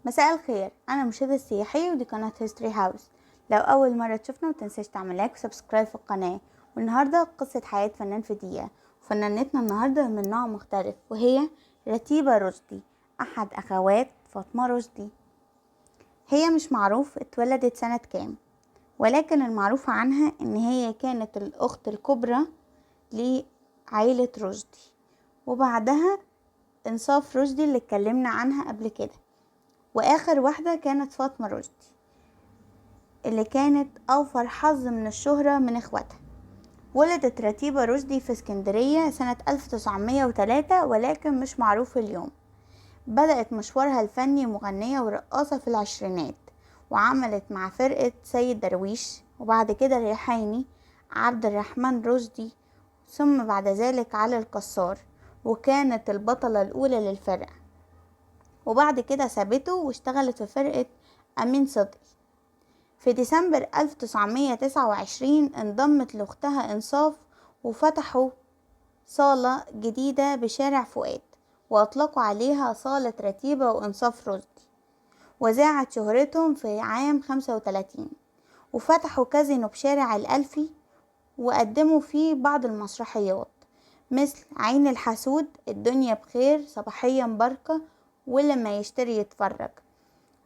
مساء الخير، انا مرشدة سياحية ودي قناة هيستوري هاوس. لو اول مرة تشوفنا متنساش تعمل لايك وسبسكرايب في القناة. والنهاردة قصة حياة فنان في دقيقة. فنانتنا النهاردة من نوع مختلف وهي رتيبة رشدي، احد اخوات فاطمة رشدي. هي مش معروف اتولدت سنة كام، ولكن المعروف عنها ان هي كانت الاخت الكبرى لعائلة رشدي، وبعدها انصاف رشدي اللي اتكلمنا عنها قبل كده، واخر واحدة كانت فاطمة رشدي اللي كانت اوفر حظ من الشهرة من اخواتها. ولدت رتيبة رشدي في اسكندرية سنة 1903، ولكن مش معروف اليوم. بدأت مشوارها الفني مغنية ورقاصة في العشرينات، وعملت مع فرقة سيد درويش، وبعد كده ريحاني عبد الرحمن رشدي، ثم بعد ذلك علي الكسار، وكانت البطلة الأولى للفرقة. وبعد كده سابته واشتغلت في فرقة أمين صدقي. في ديسمبر 1929 انضمت لأختها إنصاف، وفتحوا صالة جديدة بشارع فؤاد، وأطلقوا عليها صالة رتيبة وإنصاف رشدي. وزاعت شهرتهم في عام 35، وفتحوا كازينو بشارع الألفي، وقدموا فيه بعض المسرحيات مثل عين الحسود، الدنيا بخير، صباحية مباركة، ولما يشتري يتفرج،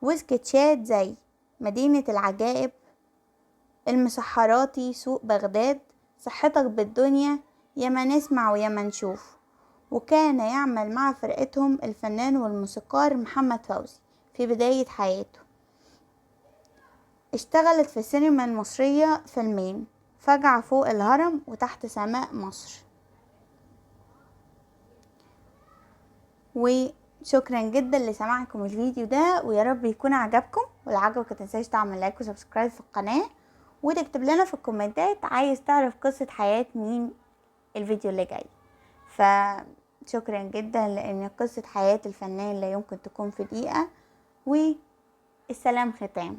وسكتشات زي مدينة العجائب، المسحراتي، سوق بغداد، صحتك بالدنيا، ياما نسمع وياما نشوف. وكان يعمل مع فرقتهم الفنان والموسيقار محمد فوزي في بداية حياته. اشتغلت في السينما المصرية فيلمين: فجعة فوق الهرم وتحت سماء مصر. وشكرا جدا لسماعكم الفيديو ده، ويا رب يكون عجبكم. ولو عجبك متنساش تعمل لايك وسبسكرايب في القناة، وتكتب لنا في الكومنتات عايز تعرف قصة حياة مين الفيديو اللي جاي. فشكرا جدا، لان قصة حياة الفنان لا يمكن تكون في دقيقة. والسلام ختام.